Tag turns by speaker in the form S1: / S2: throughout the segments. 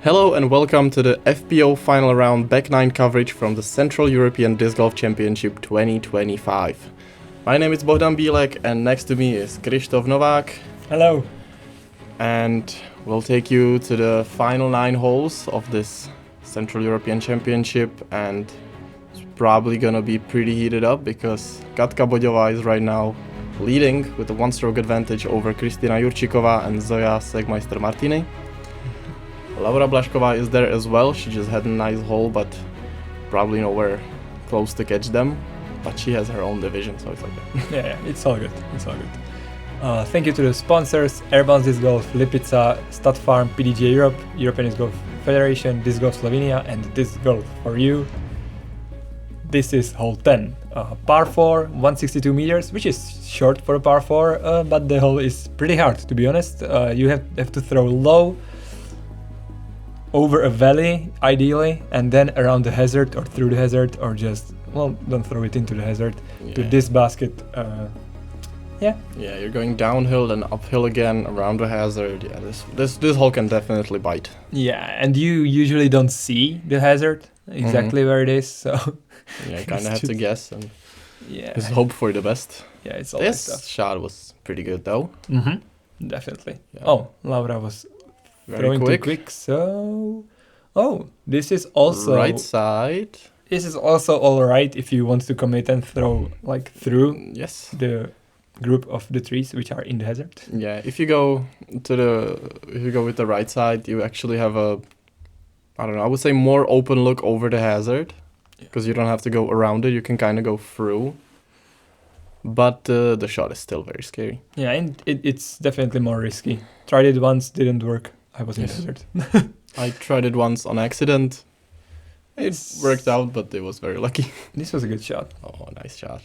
S1: Hello and welcome to the FPO final round back 9 coverage from the Central European Disc Golf Championship 2025. My name is Bohdan Bílek and next to me is Kryštof Novák.
S2: Hello.
S1: And we'll take you to the final 9 holes of this Central European Championship, and it's probably gonna be pretty heated up because Katka Boďová is right now leading with a one-stroke advantage over Kristýna Jurčíková and Zoya Sagmeister Martini. Blažková is there as well. She just had a nice hole, but probably nowhere close to catch them. But she has her own division, so it's okay.
S2: Yeah, it's all good. It's all good. Thank you to the sponsors: Airbounce Disc Golf, Lipica, Stat Farm, PDG Europe, European Disc Golf Federation, Disc Golf Slovenia, and Disc Golf for you. This is hole 10, par 4, 162 meters, which is short for a par 4, but the hole is pretty hard, to be honest. You have to throw low over a valley, ideally, and then around the hazard or through the hazard, or just, well, don't throw it into the hazard, to this basket. Yeah, you're going downhill and uphill again around the hazard. Yeah, this hole can definitely bite. Yeah, and you usually don't see the hazard exactly where it is, so
S1: yeah, you kind of have to guess and just hope for the best.
S2: Yeah, it's always
S1: this shot was pretty good though.
S2: Definitely.
S1: Yeah.
S2: Oh, Laura was
S1: very
S2: throwing
S1: quick.
S2: too quick, so this is also
S1: right side.
S2: This is also all right if you want to commit and throw like through the group of the trees which are in the hazard.
S1: Yeah, if you go with the right side, you actually have I would say more open look over the hazard, because you don't have to go around it, you can kind of go through. But the shot is still very scary. Yeah,
S2: and it's definitely more risky. Tried it once, didn't work. I was in the hazard.
S1: I tried it once on accident. It worked out, but it was very lucky.
S2: This was a good shot.
S1: Oh, nice shot.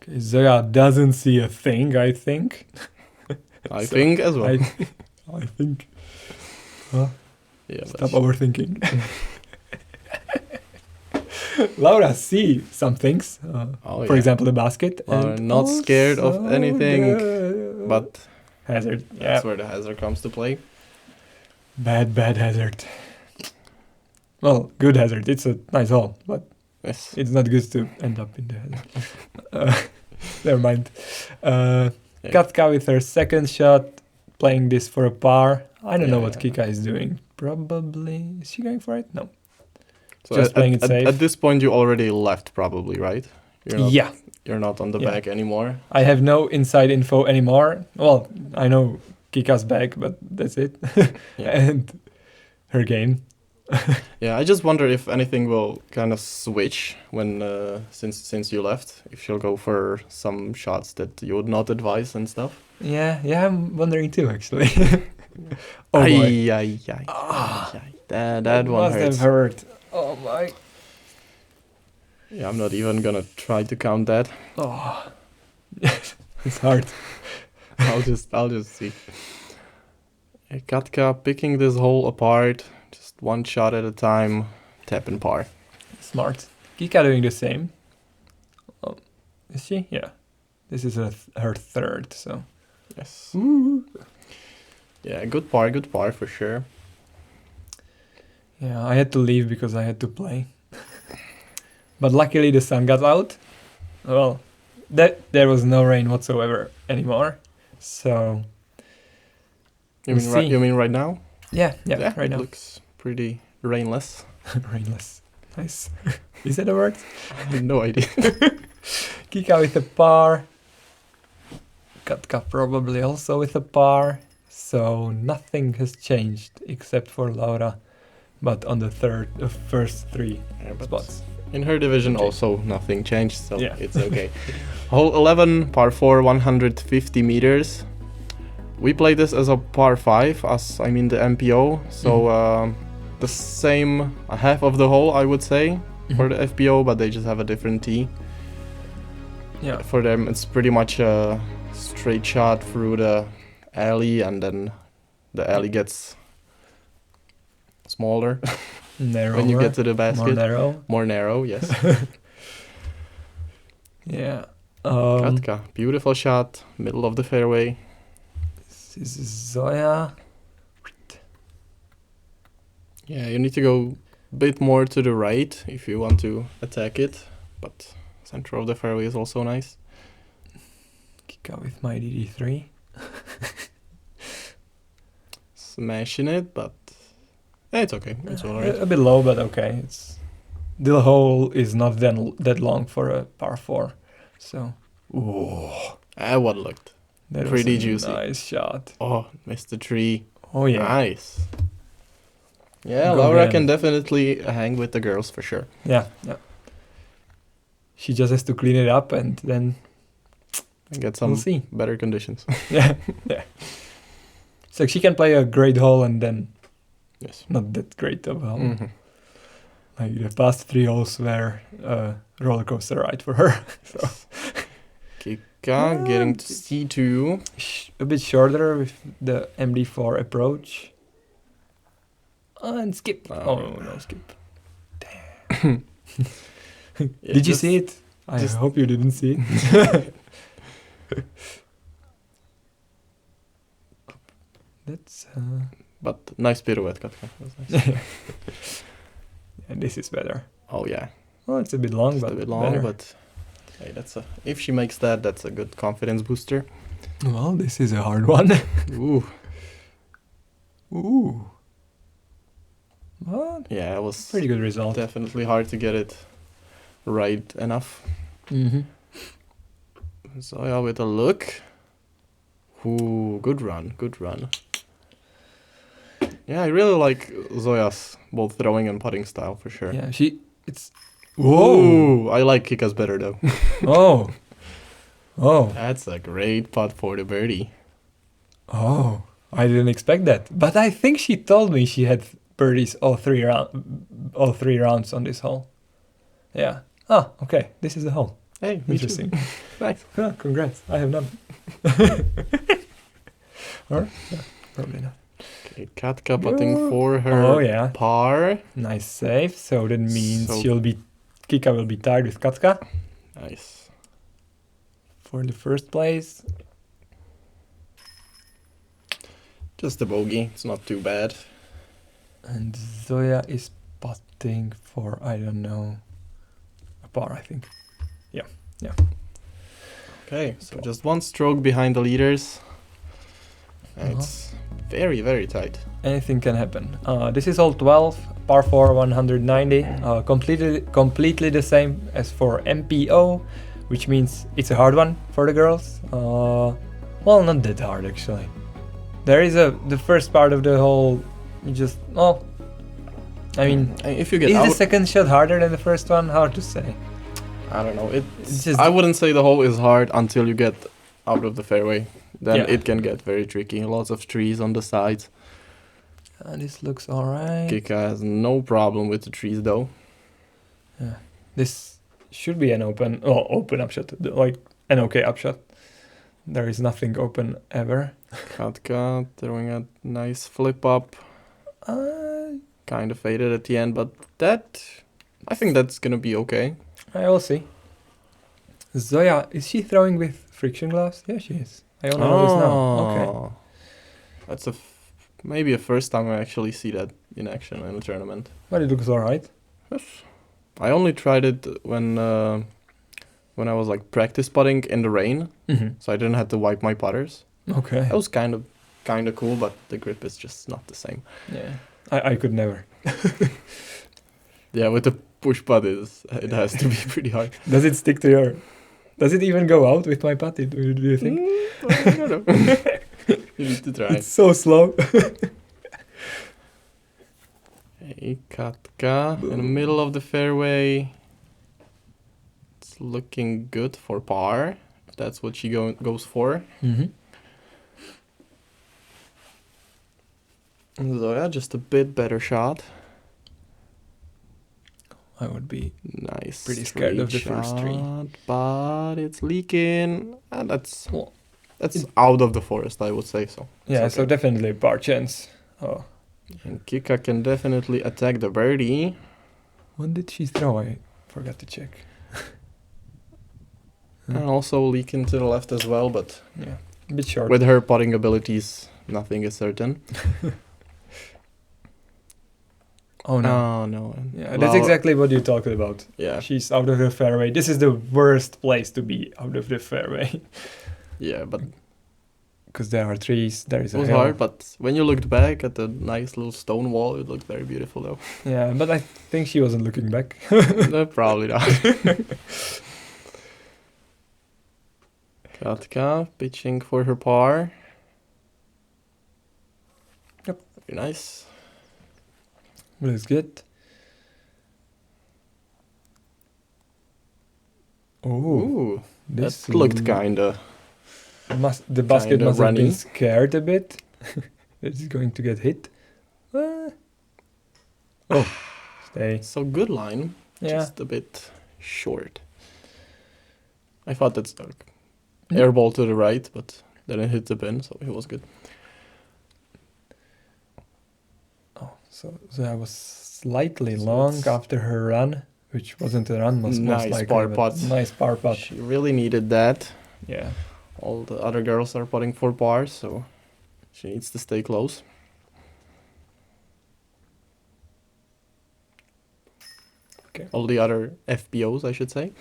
S2: Okay, Zoya doesn't see a thing, I think.
S1: I think as well.
S2: I think. Huh?
S1: Yeah,
S2: stop overthinking. Laura see some things. For example, the basket.
S1: Not scared of anything, but
S2: hazard.
S1: That's where the hazard comes to play.
S2: Bad hazard. Well, good hazard. It's a nice hole, but it's not good to end up in the hazard. Never mind. Katka with her second shot, playing this for a par. I don't know what Kika is doing. Probably, is she going for it? No.
S1: So
S2: just playing it safe.
S1: At this point, you already left, probably, right? You're not on the back anymore.
S2: I have no inside info anymore. Well, I know Kika's back, but that's it. And her game.
S1: I just wonder if anything will kind of switch when since you left. If she'll go for some shots that you would not advise and stuff.
S2: Yeah, I'm wondering too, actually.
S1: Oh boy. That one
S2: must have hurt. Oh my.
S1: Yeah, I'm not even gonna try to count that.
S2: Oh, it's hard.
S1: I'll just see. Katka picking this hole apart, just one shot at a time, tap and par.
S2: Smart. Kika doing the same. Oh, is she? Yeah. This is her third, so.
S1: Yes. Ooh. Yeah, good par for sure.
S2: Yeah, I had to leave because I had to play. But luckily the sun got out. Well, there was no rain whatsoever anymore. So
S1: you mean right now?
S2: Yeah, right now.
S1: It looks pretty rainless.
S2: Rainless. Nice. Is that a word?
S1: I have no idea.
S2: Kika with a par. Katka probably also with a par. So nothing has changed except for Laura, but on the first three spots.
S1: In her division also nothing changed, so it's okay. Hole 11, par 4, 150 meters. We play this as a par 5, the MPO, so the same half of the hole, I would say, for the FPO, but they just have a different tee. Yeah. For them, it's pretty much a straight shot through the alley, and then the alley gets smaller when you get to the basket. More narrow, yes.
S2: Yeah.
S1: Katka, beautiful shot, middle of the fairway.
S2: This is Zoya.
S1: Yeah, you need to go a bit more to the right if you want to attack it, but center of the fairway is also nice.
S2: Kick out with my DD3.
S1: Smashing it, but it's okay. It's alright.
S2: A bit low, but okay. The hole is not that long for a par 4, so.
S1: Ooh, what looked
S2: That
S1: pretty
S2: was a
S1: juicy.
S2: Nice shot.
S1: Oh, missed the tree.
S2: Oh yeah.
S1: Nice. Yeah,
S2: Go
S1: Laura
S2: again.
S1: can definitely hang with the girls for sure.
S2: Yeah. She just has to clean it up and then
S1: And get some
S2: we'll see.
S1: better conditions.
S2: Yeah. So she can play a great hole and then
S1: Yes.
S2: not that great of a hole.
S1: Mhm.
S2: Like the past 3 holes were a roller coaster ride for her. So
S1: Kika getting to C2.
S2: a bit shorter with the MD4 approach. And skip.
S1: Oh.
S2: No skip. Damn.
S1: Yeah,
S2: Did you
S1: just-
S2: see it? I
S1: just-
S2: hope you didn't see it. That's
S1: But nice pirouette, Katka. That's nice.
S2: and this is better.
S1: Oh yeah,
S2: Well, it's a bit long,
S1: just
S2: but
S1: a bit long,
S2: better.
S1: but hey, if she makes that, that's a good confidence booster.
S2: Well, this is a hard one.
S1: Ooh,
S2: Ooh. But
S1: yeah, it was
S2: pretty good result.
S1: definitely hard to get it right enough.
S2: Mm-hmm.
S1: Zoya with a look. Ooh, good run. Yeah, I really like Zoya's both throwing and putting style for sure.
S2: Yeah, it's.
S1: Ooh, I like Kika's better though.
S2: Oh. Oh.
S1: That's a great putt for the birdie.
S2: Oh. I didn't expect that. But I think she told me she had birdies all three rounds on this hole. Yeah. Oh, okay. This is the hole.
S1: Hey, me too.
S2: Interesting.
S1: Nice.
S2: Yeah, congrats. I have none. Or? Yeah, probably not.
S1: Okay, Katka putting for her
S2: Oh, yeah.
S1: par.
S2: Nice save. So that means
S1: So-
S2: Kika will be tied with Katka
S1: Nice.
S2: for the first place.
S1: Just a bogey. It's not too bad.
S2: And Zoya is putting for, I don't know, a par, I think. Yeah.
S1: Okay, so just one stroke behind the leaders. And it's very, very tight.
S2: Anything can happen. This is hole 12, par 4, 190. Completely the same as for MPO, which means it's a hard one for the girls. Well, not that hard actually. There is the first part of the hole. You just I mean,
S1: If you get
S2: is
S1: out,
S2: the second shot harder than the first one? Hard to say.
S1: I don't know.
S2: It's just-
S1: I wouldn't say the hole is hard until you get out of the fairway. Then
S2: Yeah.
S1: it can get very tricky. Lots of trees on the sides.
S2: This looks alright.
S1: Kika has no problem with the trees though.
S2: Yeah. This should be an open upshot, like an okay upshot. There is nothing open ever.
S1: Katka throwing a nice flip up. Kind of faded at the end, but I think that's gonna be okay.
S2: I will see. Zoya, is she throwing with friction gloves? Yeah, she is. I only know this now. Okay.
S1: That's maybe a first time I actually see that in action in a tournament.
S2: But it looks alright.
S1: Yes. I only tried it when I was like practice putting in the rain,
S2: Mm-hmm.
S1: so I didn't have to wipe my putters.
S2: Okay.
S1: That was kind of cool, but the grip is just not the same.
S2: Yeah. I could never.
S1: Yeah, with the push putt it has to be pretty hard.
S2: Does it stick to your... Does it even go out with my putt? Do you think?
S1: I don't know. You need to try.
S2: It's so slow.
S1: Hey, Katka in the middle of the fairway. It's looking good for par, if that's what she goes for.
S2: Mm-hmm.
S1: Zoya, just a bit better shot.
S2: I would be
S1: Nice.
S2: pretty scared of the first three.
S1: shot, but it's leaking. And that's
S2: Well,
S1: out of the forest, I would say so. It's
S2: yeah, so
S1: okay.
S2: definitely par chance. Oh.
S1: And Kika can definitely attack the birdie.
S2: What did she throw? I forgot to check.
S1: And also leaking to the left as well, but
S2: Yeah, a bit short.
S1: with her putting abilities, nothing is certain.
S2: Oh no.
S1: Oh no.
S2: Yeah, that's exactly what you talked about.
S1: Yeah.
S2: She's out of the fairway. This is the worst place to be, out of the fairway.
S1: Yeah, but
S2: because there are trees, there is
S1: it was hard, but when you looked back at the nice little stone wall, it looked very beautiful though.
S2: Yeah, but I think she wasn't looking back.
S1: No, probably not. Katka pitching for her par.
S2: Yep.
S1: Very nice.
S2: Looks good.
S1: Ooh,
S2: this
S1: that looked kinda.
S2: The basket must have been
S1: runny.
S2: scared a bit. It's going to get hit. Oh, stay.
S1: So good line,
S2: Yeah.
S1: just a bit short. I thought that's air ball to the right, but then it hit the pin, so it was good.
S2: Oh, so I was slightly
S1: So
S2: long
S1: it's-
S2: after her run, which wasn't a run, most
S1: Nice
S2: likely.
S1: par
S2: but
S1: putt.
S2: Nice par putt.
S1: She really needed that.
S2: Yeah.
S1: All the other girls are putting for par, so she needs to stay close.
S2: Okay.
S1: All the other FPOs, I should say.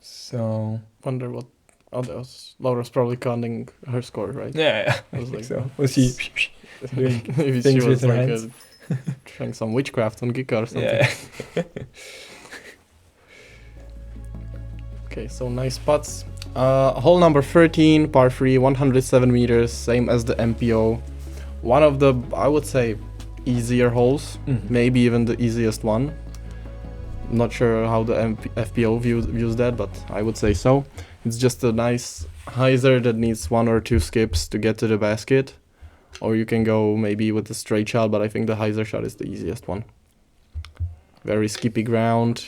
S2: So
S1: Wonder what. Oh, that was Laura's probably counting her score, right?
S2: yeah,
S1: I was
S2: I think
S1: like,
S2: so. Was she doing
S1: Maybe she
S2: things
S1: was
S2: with her
S1: like
S2: hands?
S1: trying some witchcraft on Kika or something.
S2: Yeah.
S1: Okay, so nice putts. Hole number 13, par 3, 107 meters, same as the MPO. One of the, I would say, easier holes, maybe even the easiest one. Not sure how the FPO views that, but I would say so. It's just a nice hyzer that needs 1 or 2 skips to get to the basket. Or you can go maybe with the straight shot, but I think the hyzer shot is the easiest one. Very skippy ground.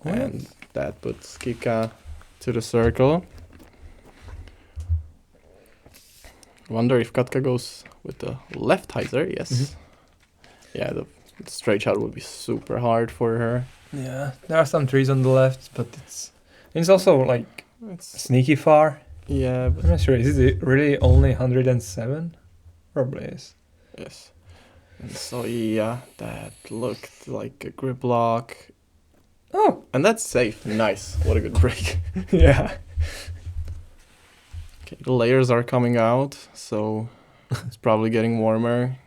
S2: What?
S1: And that puts Kika to the circle. Wonder if Katka goes with the left hyzer. Yes. Yeah, the straight shot would be super hard for her.
S2: Yeah, there are some trees on the left, but it's also like
S1: It's
S2: sneaky far.
S1: yeah, but
S2: I'm not sure. Is it really only 107? Probably is.
S1: yes. And so yeah, that looked like a grip lock.
S2: Oh,
S1: And that's safe. Nice. What a good break.
S2: yeah.
S1: Okay, the layers are coming out, so it's probably getting warmer.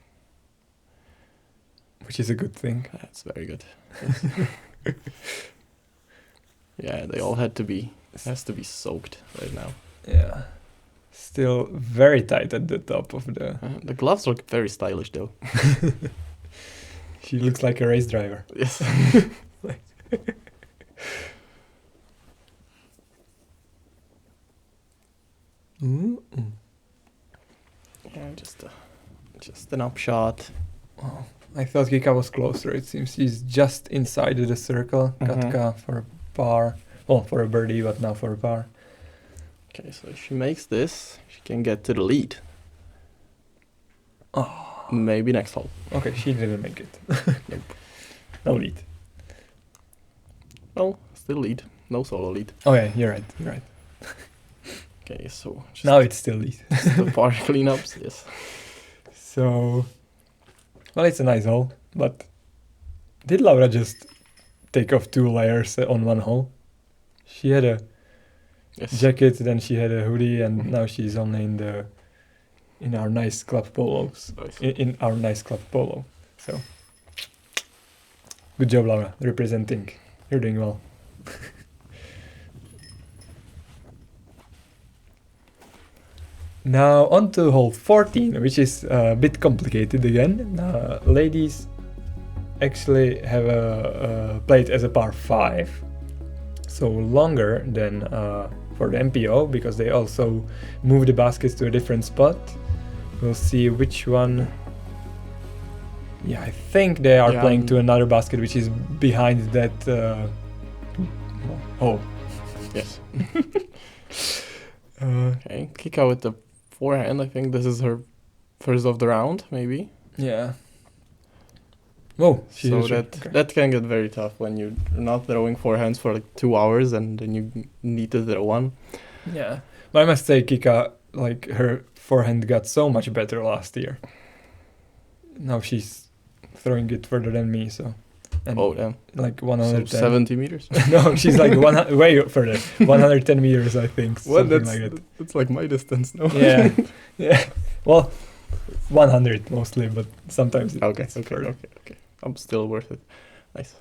S2: Which is a good thing.
S1: That's very good. Yes. Yeah, they all has to be soaked right now.
S2: Yeah. Still very tight at the top of the...
S1: The gloves look very stylish though.
S2: She looks like a race driver.
S1: Yes. Yeah, just an upshot.
S2: Oh, I thought Kika was closer. It seems she's just inside the circle. Katka for a par. Well, for a birdie, but now for a par.
S1: Okay, so if she makes this, she can get to the lead.
S2: Oh.
S1: Maybe next hole.
S2: Okay, she didn't make it.
S1: Nope.
S2: No lead.
S1: Well, still lead. No solo lead.
S2: Oh yeah, you're right.
S1: Okay, so just
S2: Now it's still lead.
S1: the par cleanups. Yes.
S2: So, well, it's a nice hole, but did Laura just take off 2 layers on one hole? She had a
S1: Yes.
S2: jacket, then she had a hoodie, and now she's only in our nice club polos.
S1: Nice.
S2: In our nice club polo. So, good job, Laura, representing. You're doing well. Now on to hole 14, which is a bit complicated again. Ladies actually have played as a par 5, so longer than for the MPO, because they also move the baskets to a different spot. We'll see which one. Yeah, I think they are playing to another basket, which is behind that. Oh,
S1: Yes. Okay, Kika with the forehand. I think this is her first of the round, maybe.
S2: yeah. Oh,
S1: So that can get very tough when you're not throwing forehands for like 2 hours and then you need to throw one.
S2: Yeah, but I must say, Kika, like her forehand got so much better last year. Now she's throwing it further than me, so. And
S1: oh, damn.
S2: Like 110.
S1: So 70 meters?
S2: No, she's like way further. 110 meters, I think.
S1: Well,
S2: something like it.
S1: That's like my distance, no?
S2: Yeah. Yeah. Well, 100 mostly, but sometimes
S1: Okay.
S2: further.
S1: Okay. I'm still worth it. Nice.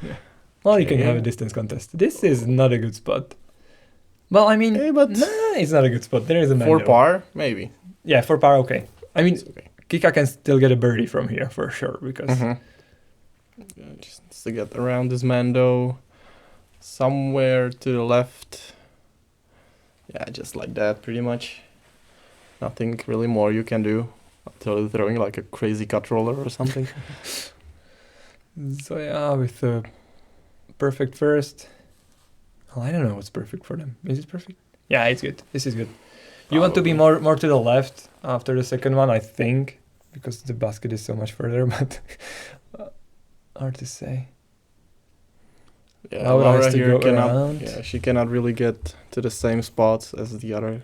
S2: Yeah. Well, you can have a distance contest. This is not a good spot. Well, I mean,
S1: but
S2: it's not a good spot. There is a man.
S1: For par, maybe.
S2: Yeah, for par, okay. I mean,
S1: Okay.
S2: Kika can still get a birdie from here for sure because.
S1: Yeah, just needs to get around this Mando somewhere to the left. Yeah, just like that, pretty much. Nothing really more you can do until throwing like a crazy cut roller or something.
S2: Zoya with a perfect first. Well, I don't know what's perfect for them. Is it perfect? Yeah, it's good. This is good. You want to be more to the left after the second one, I think, because the basket is so much further, but hard to say.
S1: Yeah,
S2: Laura
S1: Laura here cannot.
S2: around.
S1: Yeah, she cannot really get to the same spots as the other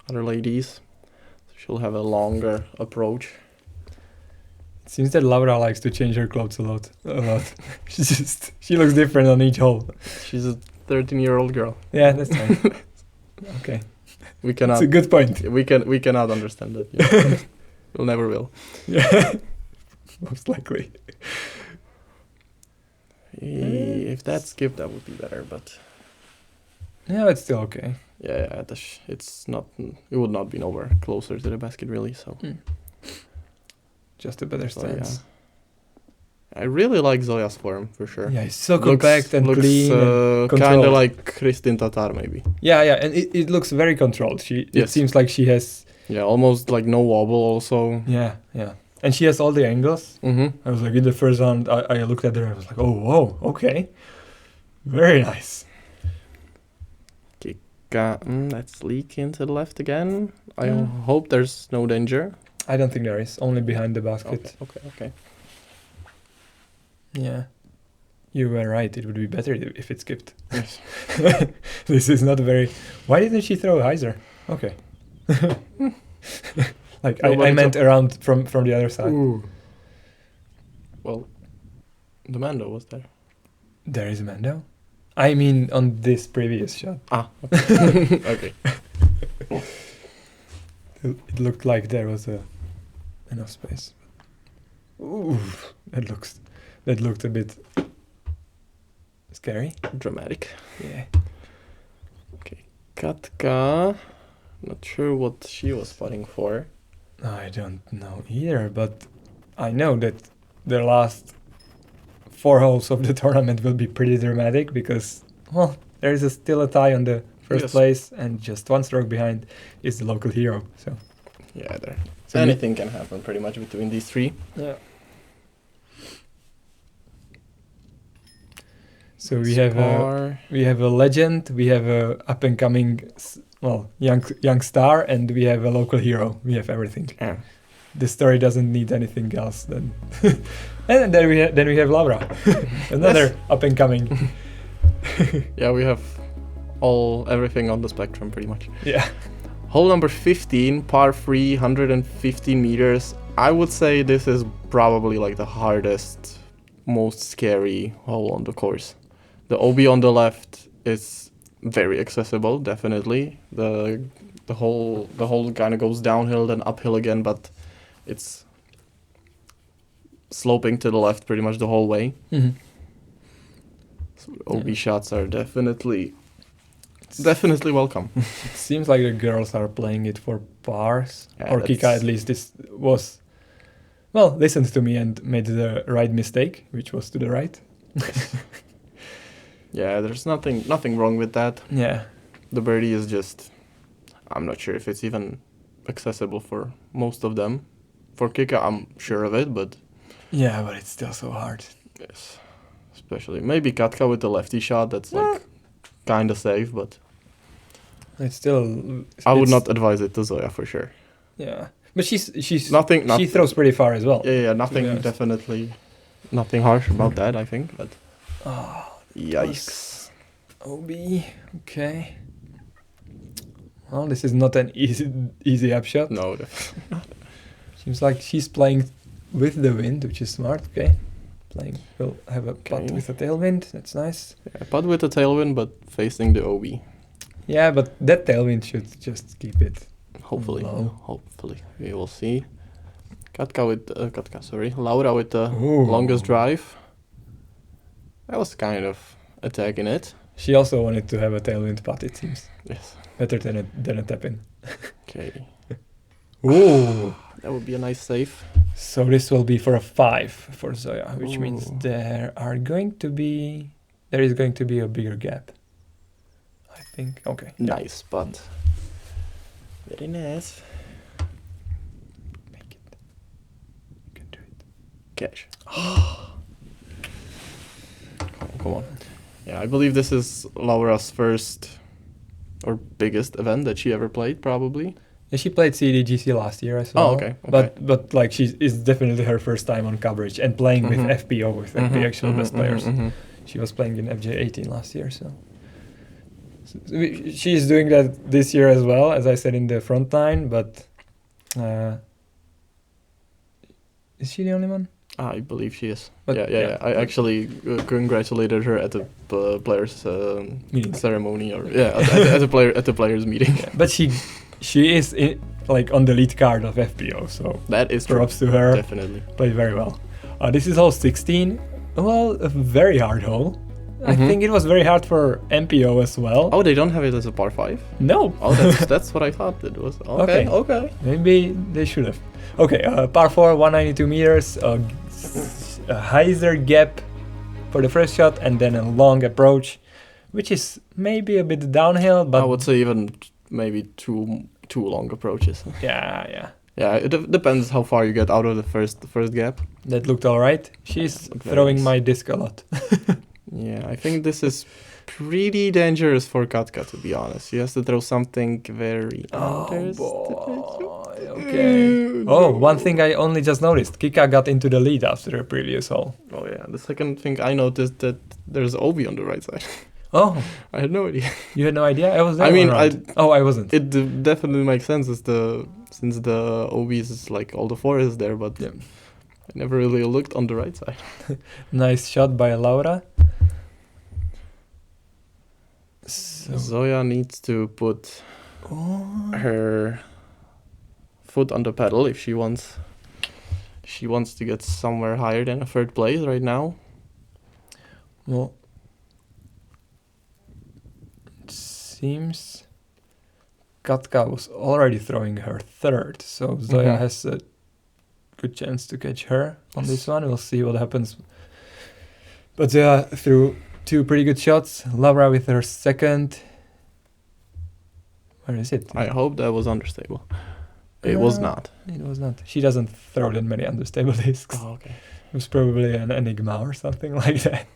S1: ladies. So she'll have a longer approach.
S2: It seems that Laura likes to change her clothes a lot. She looks different on each hole.
S1: She's a 13-year-old girl.
S2: Yeah, that's fine. Okay.
S1: We cannot.
S2: That's a good point.
S1: We cannot understand that. Yeah. We'll never will.
S2: Yeah. Most likely.
S1: If that skipped, that would be better, but
S2: yeah, it's still okay.
S1: yeah, it's not. It would not be nowhere closer to the basket, really. So
S2: just a better stance.
S1: Yeah. I really like Zoya's form for sure.
S2: Yeah, it's so compact and clean.
S1: Kind of like Kristin Tatar, maybe.
S2: Yeah, and it looks very controlled. It seems like she has.
S1: Yeah, almost like no wobble also.
S2: Yeah. And she has all the angles.
S1: Mm-hmm.
S2: I was like, in the first round, I looked at her and I was like, oh, whoa, okay. Very nice.
S1: Let's leak into the left again. I hope there's no danger.
S2: I don't think there is. Only behind the basket.
S1: Okay.
S2: Yeah. You were right. It would be better if it skipped.
S1: Yes.
S2: This is not very... Why didn't she throw hyzer? Okay. Like, no, I meant around from the other side.
S1: Ooh. Well, the Mando was there.
S2: There is a Mando? I mean, on this previous shot.
S1: Okay. Okay.
S2: It looked like there was enough space. Ooh, that looked a bit scary.
S1: Dramatic.
S2: Yeah.
S1: Okay. Katka. Not sure what she was putting for.
S2: I don't know either, but I know that the last 4 holes of the tournament will be pretty dramatic because, well, there is still a tie on the first place and just 1 stroke behind is the local hero. So
S1: yeah, anything can happen pretty much between these 3.
S2: Yeah. So we have a legend, we have a up and coming, young star, and we have a local hero. We have everything.
S1: Yeah.
S2: The story doesn't need anything else. Then, and then we have Laura, another up and coming.
S1: Yeah, we have everything on the spectrum pretty much.
S2: Yeah.
S1: Hole number 15, par 3, 115 meters. I would say this is probably like the hardest, most scary hole on the course. The OB on the left is very accessible, definitely. The whole kind of goes downhill then uphill again, but it's sloping to the left pretty much the whole way.
S2: Mm-hmm.
S1: So the OB shots are definitely welcome.
S2: It seems like the girls are playing it for pars, or Kika at least. This was listened to me and made the right mistake, which was to the right.
S1: Yeah, there's nothing wrong with that.
S2: Yeah.
S1: The birdie is just, I'm not sure if it's even accessible for most of them. For Kika, I'm sure of it, but...
S2: Yeah, but it's still so hard.
S1: Yes. Especially, maybe Katka with the lefty shot, that's like kind of safe, but...
S2: It's still...
S1: I would not advise it to Zoya for sure.
S2: Yeah. But she's
S1: she
S2: throws pretty far as well.
S1: Yeah, definitely nothing harsh about that, I think, but...
S2: Oh,
S1: yikes.
S2: OB, okay. Well, this is not an easy upshot.
S1: No.
S2: Seems like she's playing with the wind, which is smart. Okay. We'll have a putt with a tailwind. That's nice.
S1: Yeah, putt with a tailwind, but facing the OB.
S2: Yeah, but that tailwind should just keep it.
S1: Hopefully. We will see. Laura with the longest drive. I was kind of attacking it.
S2: She also wanted to have a tailwind putt, it seems.
S1: Yes.
S2: Better than a tap-in.
S1: Okay.
S2: Ooh.
S1: That would be a nice save.
S2: So this will be for a 5 for Zoya, which means there is going to be a bigger gap. I think. Okay.
S1: Nice putt. Very nice.
S2: Make it. You can do it.
S1: Cash. Come on. Yeah, I believe this is Laura's first or biggest event that she ever played, probably.
S2: Yeah, she played CDGC last year as well.
S1: Oh, okay.
S2: But like it's definitely her first time on coverage and playing with FPO, with the actual best players. She was playing in FJ18 last year, so she's doing that this year as well, as I said in the front line. But is she the only one?
S1: I believe she is.
S2: But
S1: yeah. I actually congratulated her at the players' ceremony, or at the players' meeting.
S2: Yeah, but she is on the lead card of FPO, so
S1: that is
S2: props to her.
S1: Definitely
S2: played very well. This is hole 16. Well, a very hard hole. I think it was very hard for MPO as well.
S1: Oh, they don't have it as a par 5?
S2: No.
S1: Oh, that's what I thought it was. Okay.
S2: Maybe they should have. Okay, par 4, 192 meters, a hyzer gap for the first shot, and then a long approach, which is maybe a bit downhill, but
S1: I would say even maybe two long approaches.
S2: Yeah.
S1: Yeah, it depends how far you get out of the first gap.
S2: That looked all right. She's throwing my disc a lot.
S1: Yeah, I think this is pretty dangerous for Katka, to be honest. She has to throw something very
S2: Okay. Oh, one thing I only just noticed. Kika got into the lead after the previous hole.
S1: Oh yeah, the second thing I noticed that there's Obi on the right side.
S2: Oh.
S1: I had no idea.
S2: You had no idea? I was there. I wasn't.
S1: It definitely makes sense since the OB is like all the four is there, but I never really looked on the right side.
S2: Nice shot by Laura. So
S1: Zoya needs to put her foot on the pedal if she wants to get somewhere higher than a third place right now.
S2: Well, it seems Katka was already throwing her third, so Zoya has a good chance to catch her on this one. We'll see what happens. But Zoya threw two pretty good shots. Laura with her second. Where is it?
S1: I hope that was understable. It was not.
S2: It was not. She doesn't throw that many understable discs.
S1: Oh, okay.
S2: It was probably an Enigma or something like that.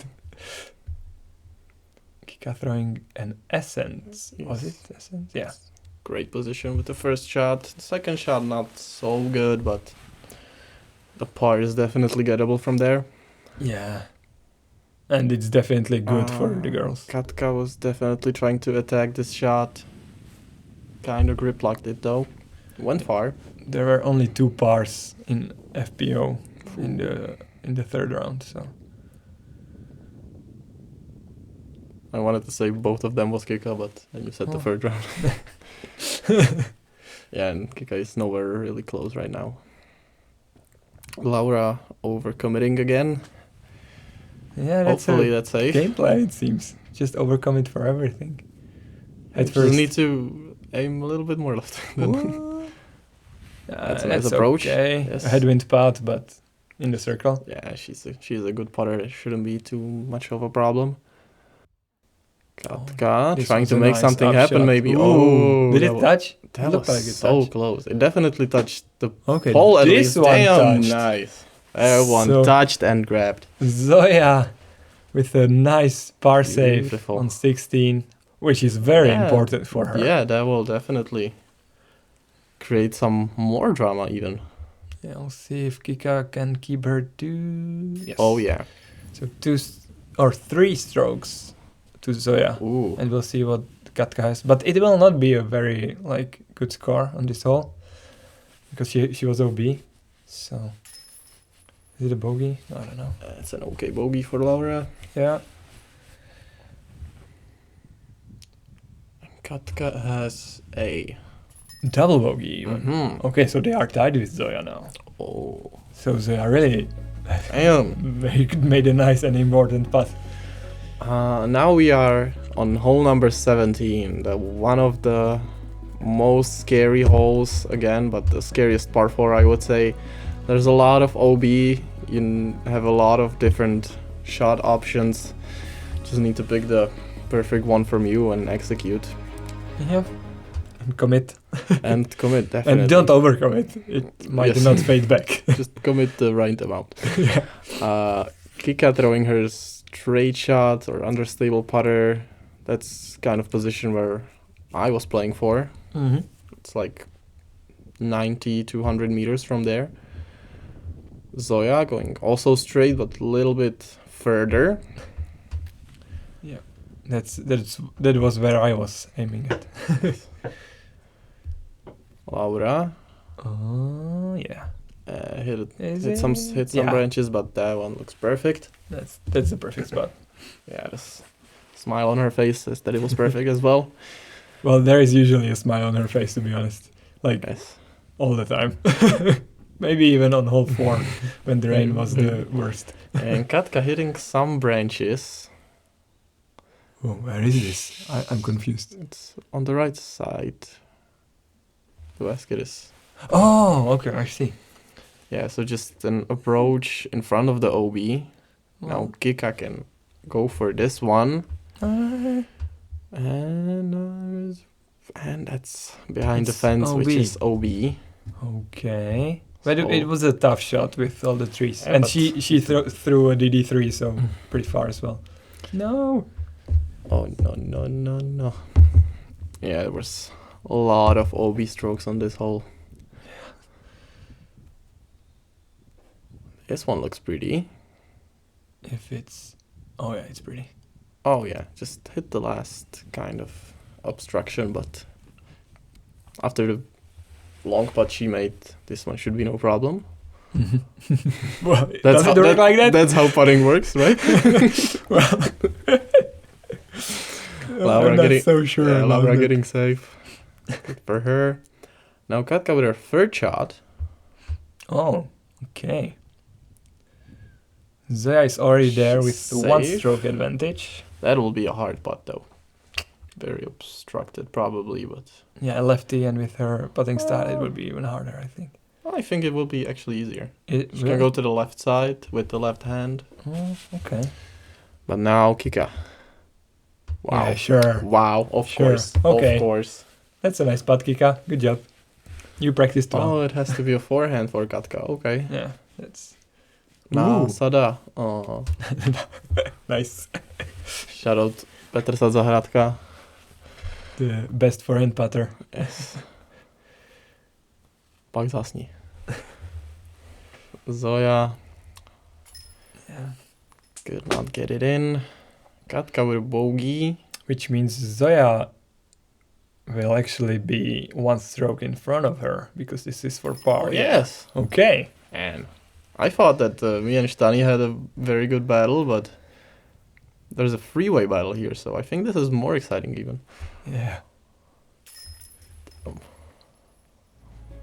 S2: Kika throwing an Essence.
S1: Yes.
S2: Was it Essence? Yeah.
S1: Great position with the first shot. The second shot not so good, but the par is definitely gettable from there.
S2: Yeah. And it's definitely good for the girls.
S1: Katka was definitely trying to attack this shot. Kind of grip locked it though. Went far.
S2: There were only 2 pars in FPO in the third round, so
S1: I wanted to say both of them was Kika, but then you said the third round. Yeah, and Kika is nowhere really close right now. Laura overcommitting again.
S2: Yeah,
S1: hopefully that's safe.
S2: Gameplay, it seems. Just overcome it for everything.
S1: At first, need to aim a little bit more left. That's a nice approach.
S2: Okay.
S1: Yes.
S2: A headwind putt, but in the circle.
S1: Yeah, she's a good putter. It shouldn't be too much of a problem. Katka trying to make something happen, maybe.
S2: Ooh. Did it touch?
S1: That
S2: looked
S1: was
S2: like it
S1: so
S2: touched.
S1: close. It definitely touched the
S2: pole at least.
S1: Damn, nice. Everyone touched and grabbed.
S2: Zoya with a nice par save on 16, which is very important for her.
S1: Yeah, that will definitely create some more drama even.
S2: Yeah, we'll see if Kika can keep her
S1: Yes. Oh yeah.
S2: So 2 or 3 strokes to Zoya.
S1: Ooh.
S2: And we'll see what Katka has, but it will not be a very good score on this hole because she was OB. So is it a bogey? I don't know.
S1: It's an okay bogey for Laura.
S2: Yeah.
S1: Katka has a
S2: double bogey even. Okay, so they are tied with Zoya now.
S1: Oh.
S2: So Zoya really made a nice and important putt.
S1: Now we are on hole number 17, one of the most scary holes again, but the scariest par 4 I would say. There's a lot of OB, you have a lot of different shot options. Just need to pick the perfect one from you and execute.
S2: Yeah. And commit.
S1: And commit, definitely.
S2: And don't overcommit. It might not fade back.
S1: Just commit the right amount.
S2: Yeah.
S1: Kika throwing her straight shot or understable putter. That's kind of position where I was playing for.
S2: Mm-hmm.
S1: It's like 90 to 100 meters from there. Zoya going also straight, but a little bit further.
S2: Yeah, that was where I was aiming at.
S1: Laura.
S2: Oh yeah.
S1: Hit some branches, but that one looks perfect.
S2: That's the perfect spot.
S1: Yeah, this smile on her face says that it was perfect as well.
S2: Well, there is usually a smile on her face, to be honest. All the time. Maybe even on hole 4 when the rain was the worst.
S1: And Katka hitting some branches.
S2: Oh, where is this? I'm confused.
S1: It's on the right side. The basket is.
S2: Oh, okay, I see.
S1: Yeah, so just an approach in front of the OB. Now Kika can go for this one. And that's behind the fence,
S2: OB.
S1: which is OB.
S2: Okay. But it was a tough shot with all the trees. Yeah, and she threw a DD3, so pretty far as well. No.
S1: Oh, no. Yeah, there was a lot of OB strokes on this hole. This one looks pretty.
S2: Oh yeah, it's pretty.
S1: Oh yeah, just hit the last kind of obstruction, but after the long putt she made, this one should be no problem.
S2: Well, does it work like that?
S1: That's how putting works, right?
S2: Well,
S1: Laura
S2: I'm not so sure.
S1: Yeah, Laura getting safe. Good for her. Now Katka with her third shot.
S2: Oh, okay. Zoya is already there with
S1: safe.
S2: 1 stroke advantage.
S1: That will be a hard putt though. Very obstructed probably, but...
S2: Yeah, a lefty, and with her putting style it would be even harder, I think.
S1: I think it will be actually easier.
S2: She
S1: can go to the left side with the left hand.
S2: Oh, okay.
S1: But now Kika. Wow.
S2: Yeah, sure.
S1: Wow, of course.
S2: Okay.
S1: Of course.
S2: That's a nice putt, Kika. Good job. You practiced well.
S1: Oh, it has to be a forehand for Katka. Okay.
S2: Yeah, that's...
S1: Now Sada. Oh.
S2: Nice.
S1: Shout out Petr Zahradka.
S2: The best forehand putter.
S1: Yes. Pak zasni. Zoya.
S2: Yeah.
S1: Could not get it in. Katka with bogey.
S2: Which means Zoya will actually be 1 stroke in front of her, because this is for par.
S1: Oh, yes.
S2: Okay.
S1: And I thought that me and Stani had a very good battle, but there's a freeway battle here, so I think this is more exciting even.
S2: Yeah.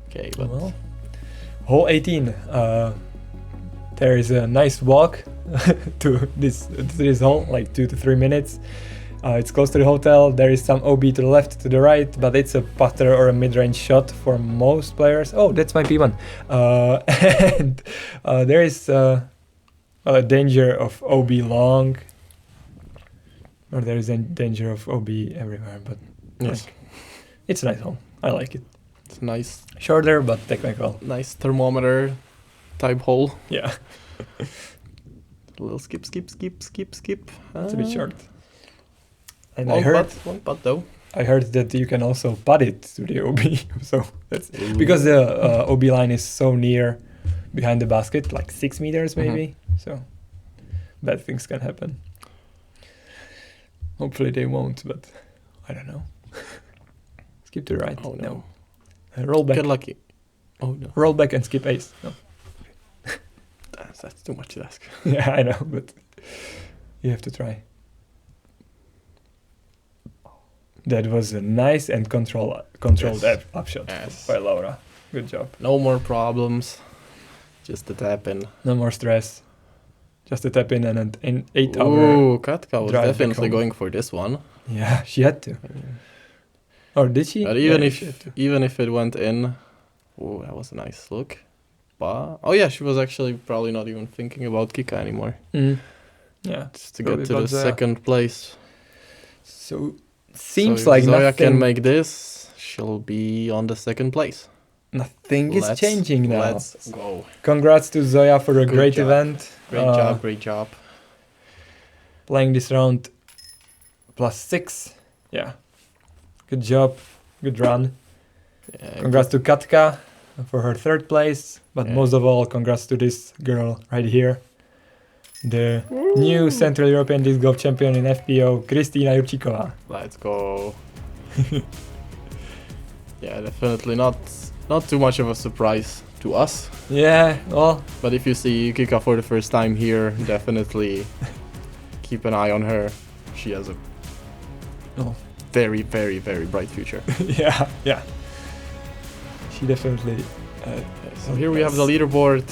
S1: Okay, but...
S2: Well, hole 18. There is a nice walk to this hole, like 2 to 3 minutes. It's close to the hotel. There is some OB to the left, to the right, but it's a putter or a mid-range shot for most players. Oh, that's my P1. And there is a danger of OB long, or there is a danger of OB everywhere. But
S1: yes,
S2: it's a nice hole. I like it.
S1: It's nice.
S2: Shorter but technical.
S1: Nice thermometer type hole.
S2: Yeah.
S1: A little skip.
S2: It's a bit short. And
S1: one putt though.
S2: I heard that you can also putt it to the OB, so that's because the OB line is so near behind the basket, like 6 meters maybe. So bad things can happen. Hopefully they won't, but I don't know. Skip to the right.
S1: Oh no.
S2: Roll back.
S1: Get lucky. Oh no.
S2: Roll back and skip ace. No.
S1: That's too much to ask.
S2: Yeah, I know, but you have to try. That was a nice and controlled upshot by Laura. Good job.
S1: No more problems. Just a tap in.
S2: No more stress. Just a tap in and an 8 hour.
S1: Ooh, Katka was definitely going for this one.
S2: Yeah, she had to. Or did she?
S1: But even if it went in, oh, that was a nice look. But oh yeah, she was actually probably not even thinking about Kika anymore.
S2: Yeah,
S1: just to get to the second place.
S2: So seems like
S1: Zoya
S2: nothing
S1: can make this. She'll be on the second place.
S2: Nothing is changing now.
S1: Let's go.
S2: Congrats to Zoya for a great event.
S1: Great job.
S2: Playing this round +6. Yeah. Good job. Good run.
S1: Yeah,
S2: congrats to Katka for her third place. But most of all, congrats to this girl right here. The new Central European Disc Golf Champion in FPO, Kristýna Jurčíková.
S1: Let's go. Yeah, definitely not too much of a surprise to us.
S2: Yeah, well.
S1: But if you see Kika for the first time here, definitely keep an eye on her. She has a very, very, very bright future.
S2: yeah. She definitely.
S1: So here we have the leaderboard.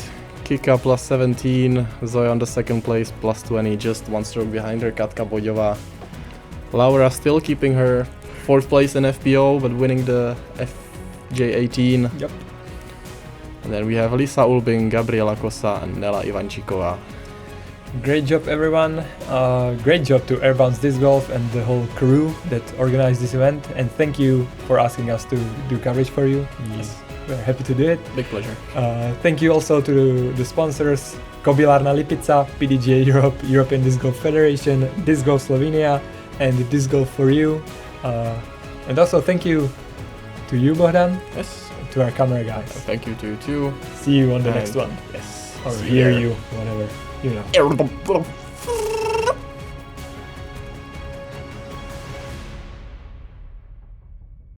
S1: Kika +17, Zoya on the second place +20, just one stroke behind her, Katka Boďová. Laura still keeping her fourth place in FPO, but winning the FJ18.
S2: Yep.
S1: And then we have Lisa Ulbing, Gabriela Kosa, and Nela Ivančíková.
S2: Great job, everyone. Great job to Airbounce Disc Golf and the whole crew that organized this event. And thank you for asking us to do coverage for you.
S1: Yes.
S2: We're happy to do it.
S1: Big pleasure.
S2: Thank you also to the sponsors, Kobilarna Lipica, PDGA Europe, European Disc Golf Federation, Disc Golf Slovenia, and Disc Golf for You. And also thank you to you, Bohdan.
S1: Yes.
S2: To our camera guys.
S1: Thank you to you too.
S2: See you on the next one.
S1: Yes.
S2: Or hear you, whatever, you know.